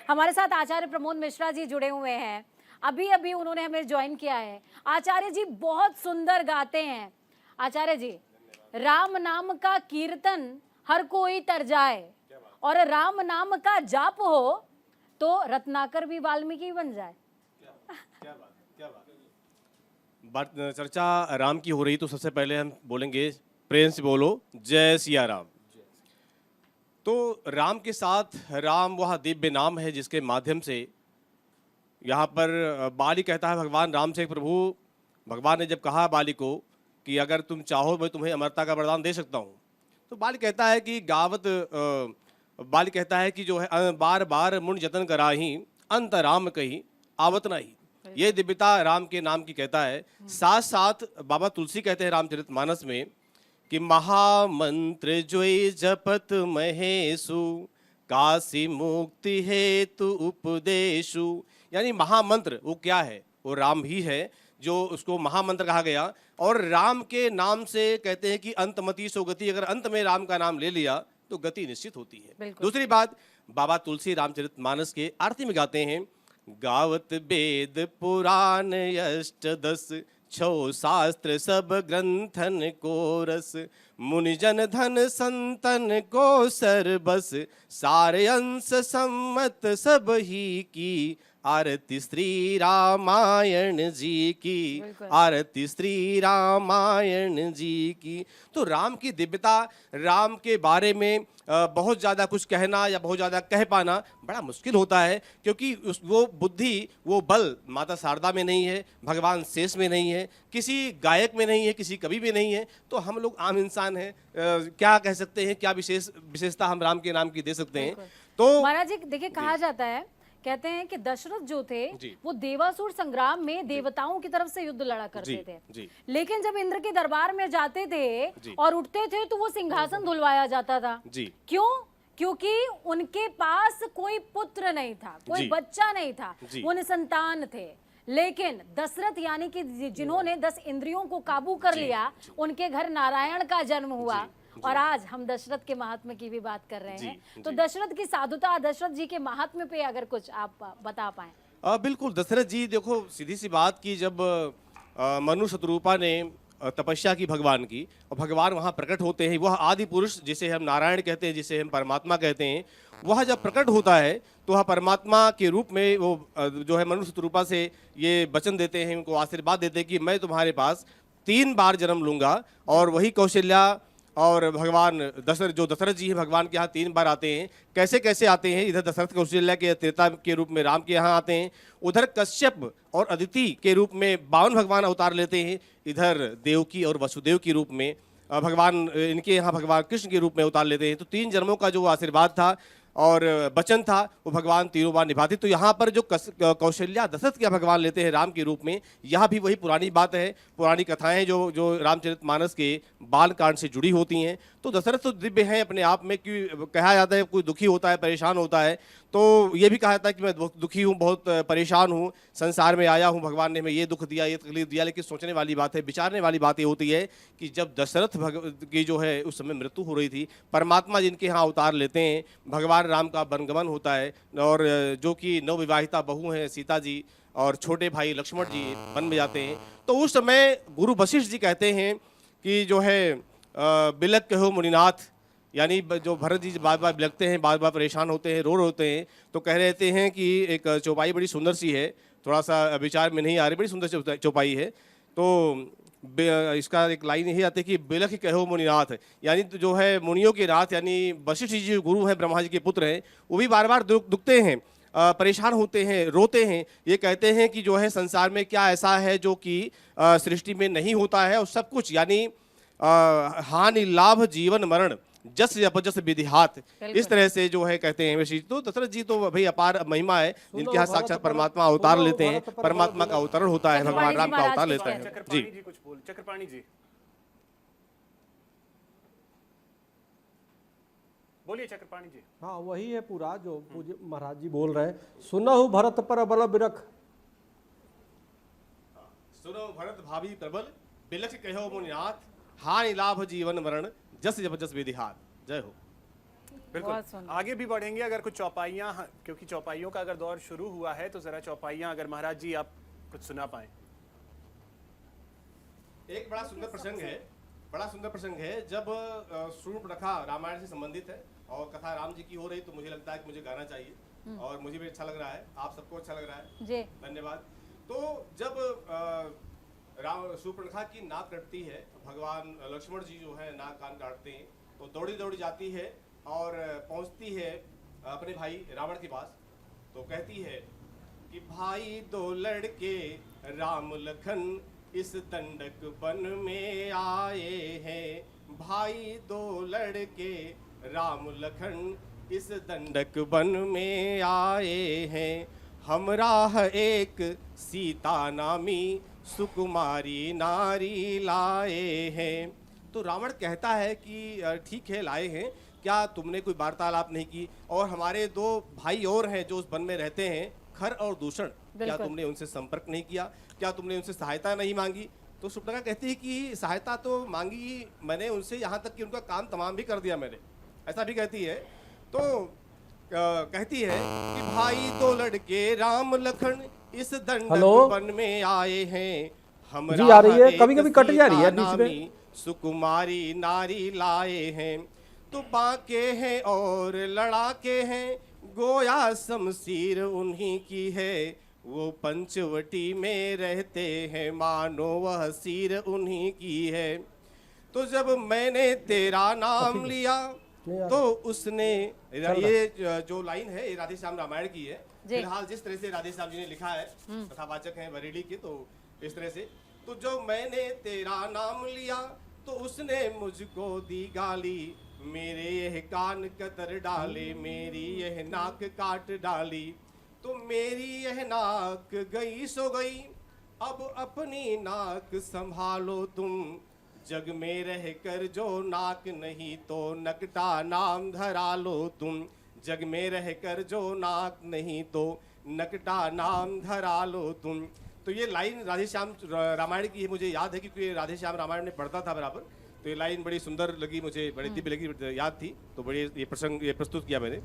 हमारे साथ आचार्य प्रमोद मिश्रा जी जुड़े हुए हैं। अभी अभी उन्होंने हमें ज्वाइन किया है। आचार्य जी बहुत सुंदर गाते हैं। आचार्य जी, राम नाम का कीर्तन हर कोई तर जाए और राम नाम का जाप हो तो रत्नाकर भी वाल्मीकि बन जाए। बात चर्चा राम की हो रही, तो सबसे पहले हम बोलेंगे प्रेम से बोलो जय सिया राम। तो राम के साथ राम वह दिव्य नाम है जिसके माध्यम से यहाँ पर बाली कहता है भगवान राम से, प्रभु भगवान ने जब कहा बाली को कि अगर तुम चाहो मैं तुम्हें अमरता का वरदान दे सकता हूँ, तो बाली कहता है कि बाली कहता है कि जो है बार बार मुन जतन कराही अंत राम कही आवत नहीं। ये दिव्यता राम के नाम की कहता है। साथ साथ बाबा तुलसी कहते हैं रामचरितमानस में कि महामंत्र जोई जपत महेशु काशी मुक्ति हेतु उपदेशु। यानी महामंत्र वो क्या है? वो राम ही है जो उसको महामंत्र कहा गया। और राम के नाम से कहते हैं कि अंतमति सो गति, अगर अंत में राम का नाम ले लिया तो गति निश्चित होती है। दूसरी बात, बाबा तुलसी रामचरितमानस के आरती में गाते हैं, गावत वेद पुराण अष्टदश छो शास्त्र सब ग्रंथन को रस मुनिजन धन संतन को सरबस सारे अंश सम्मत सब ही की आरती श्री रामायण जी की, आरती श्री रामायण जी की। तो राम की दिव्यता, राम के बारे में बहुत ज़्यादा कुछ कहना या बहुत ज़्यादा कह पाना बड़ा मुश्किल होता है, क्योंकि वो बुद्धि, वो बल माता शारदा में नहीं है, भगवान शेष में नहीं है, किसी गायक में नहीं है, किसी कवि में नहीं है। तो हम लोग आम इंसान हैं, क्या कह सकते हैं, क्या विशेषता हम राम के नाम की दे सकते हैं? तो महाराज जी देखिए, कहा जाता है, कहते हैं कि दशरथ जो थे वो देवासुर संग्राम में देवताओं की तरफ से युद्ध लड़ा करते थे, लेकिन जब इंद्र के दरबार में जाते थे और उठते थे तो वो सिंहासन धुलवाया जाता था। क्यों? क्योंकि उनके पास कोई पुत्र नहीं था, कोई बच्चा नहीं था, वो निसंतान थे। लेकिन दशरथ यानी कि जिन्होंने 10 इंद्रियों को काबू कर लिया, उनके घर नारायण का जन्म हुआ। और आज हम दशरथ के महात्म्य की भी बात कर रहे हैं। तो दशरथ की साधुता, दशरथ जी के महात्म्य पे अगर कुछ आप बता पाएं। बिल्कुल, दशरथ जी देखो, सीधी सी बात की, जब मनु शतरूपा ने तपस्या की भगवान की और भगवान वहाँ प्रकट होते हैं, वह आदि पुरुष जिसे हम नारायण कहते हैं, जिसे हम परमात्मा कहते हैं, वह जब प्रकट होता है तो वह परमात्मा के रूप में वो जो है मनु शतरूपा से ये वचन देते हैं, उनको आशीर्वाद देते हैं कि मैं तुम्हारे पास 3 बार जन्म लूंगा। और वही कौशल्या और भगवान दशरथ जी हैं, भगवान के यहाँ 3 बार आते हैं। कैसे कैसे आते हैं? इधर दशरथ कौशल्या के त्रेता के रूप में राम के यहाँ आते हैं, उधर कश्यप और अदिति के रूप में 52 भगवान अवतार लेते हैं, इधर देवकी और वसुदेव के रूप में भगवान, इनके यहाँ भगवान कृष्ण के रूप में अवतार लेते हैं। तो 3 जन्मों का जो आशीर्वाद था और वचन था वो भगवान 3 बार निभाते। तो यहाँ पर जो कौशल्या दशरथ के भगवान लेते हैं राम के रूप में, यहाँ भी वही पुरानी बात है, पुरानी कथाएं जो रामचरितमानस के बाल कांड से जुड़ी होती हैं। तो दशरथ तो दिव्य हैं अपने आप में, कि कहा जाता है कोई दुखी होता है, परेशान होता है, तो ये भी कहा जाता है कि मैं दुखी हूँ, बहुत परेशान हूँ, संसार में आया हूँ, भगवान ने हमें ये दुख दिया, ये तकलीफ दिया। लेकिन सोचने वाली बात है, विचारने वाली बात ये होती है कि जब दशरथ की जो है उस समय मृत्यु हो रही थी, परमात्मा जिनके यहाँ अवतार लेते हैं, भगवान राम का वनगमन होता है, और जो कि नवविवाहिता बहू हैं सीता जी और छोटे भाई लक्ष्मण जी वन में जाते हैं। तो उस समय गुरु वशिष्ठ जी कहते हैं कि जो है बिलक कहो मुनिनाथ, यानी जो भरत जी बार बार बिलकते हैं, बार बार परेशान होते हैं, रो होते हैं, तो कह रहते हैं कि एक चौपाई बड़ी सुंदर सी है, थोड़ा सा विचार में नहीं आ रही, बड़ी सुंदर चौपाई है। तो इसका एक लाइन यही आती है कि बिलख कहो मुनिनाथ, यानी तो जो है मुनियों के नाथ, यानी वशिष्ठ जी जो गुरु हैं, ब्रह्मा जी के पुत्र हैं, वो भी बार बार दुखते हैं, परेशान होते हैं, रोते हैं। ये कहते हैं कि जो है संसार में क्या ऐसा है जो कि सृष्टि में नहीं होता है, और सब कुछ यानी हानि लाभ जीवन मरण जस अपजस विधिहात, इस तरह से जो है कहते हैं वशिष्ठ। तो दशरथ जी तो भाई अपार महिमा है, जिनके यहाँ साक्षात परमात्मा अवतार लेते हैं, परमात्मा का अवतरण होता है, भगवान राम का अवतार लेता है। जी कुछ बोल, चक्रपाणी जी बोलिए। चक्रपाणी जी, हाँ वही है पूरा जो पूज्य महाराज जी बोल रहे हैं। सुनहु भरत पर बल बिरख, सुनो भरत भाभी प्रबल बिलख कहो मुनिनाथ, हानि लाभ जीवन मरण जस जस विधिहात। जय हो। बिल्कुल बहुत सुंदर। आगे भी बढ़ेंगे। अगर कुछ चौपाइयाँ, क्योंकि चौपाइयों का अगर दौर शुरू हुआ है तो जरा चौपाइयाँ अगर महाराज जी आप कुछ सुना पाए। एक बड़ा सुंदर प्रसंग है, बड़ा सुंदर प्रसंग है जब शूर्पणखा रामायण से संबंधित है और कथा राम जी की हो रही, तो मुझे लगता है कि मुझे गाना चाहिए और मुझे भी अच्छा लग रहा है, आप सबको अच्छा लग रहा है जी। धन्यवाद। तो जब राम शूर्पणखा की नाक कटती है, भगवान लक्ष्मण जी जो है नाक कान काटते हैं, तो दौड़ी दौड़ी जाती है और पहुंचती है अपने भाई रावण के पास। तो कहती है कि भाई दो लड़के राम लखन इस दंडक वन में आए हैं, भाई दो लड़के राम लखन इस दंडक वन में आए हैं, हमराह एक सीता नामी सुकुमारी नारी लाए हैं। तो रावण कहता है कि ठीक है लाए हैं, क्या तुमने कोई वार्तालाप नहीं की, और हमारे दो भाई और हैं जो उस वन में रहते हैं, खर और दूषण, क्या तुमने उनसे संपर्क नहीं किया, क्या तुमने उनसे सहायता नहीं मांगी। तो शूर्पणखा कहती है कि सहायता तो मांगी मैंने उनसे, यहाँ तक कि उनका काम तमाम भी कर दिया मैंने, ऐसा भी कहती है। तो कहती है कि भाई दो लड़के राम लखन इस दंडक वन में आए हैं, हम जी आ रही है, कभी कभी कट जा रही है बीच में। सुकुमारी नारी लाए हैं, तो बांके हैं और लड़ाके हैं, गोया शमशीर उन्हीं की है, वो पंचवटी में रहते हैं, मानो वह सिर उन्हीं की है। तो जब मैंने तेरा नाम लिया तो उसने, ये जो लाइन है ये राधे श्याम रामायण की है। फिलहाल जिस तरह से राधे श्याम जी ने लिखा है, कथावाचक हैं बरेली के, तो इस तरह से, तो जो मैंने तेरा नाम लिया तो उसने मुझको दी गाली, मेरे यह कान कतर डाले, मेरी यह नाक काट डाली, तो मेरी यह नाक गई सो गई, अब अपनी नाक संभालो तुम, जग में रहकर जो नाक नहीं तो नकटा नाम धरा लो तुम, जग में रहकर जो नाक नहीं तो नकटा नाम धरा लो तुम। तो ये लाइन राधे श्याम रामायण की है, मुझे याद है क्योंकि राधे श्याम रामायण में पढ़ता था बराबर, तो ये लाइन बड़ी सुंदर लगी मुझे, बड़ी दिव्य लगी, याद थी, तो बड़ी ये प्रसंग ये प्रस्तुत किया मैंने।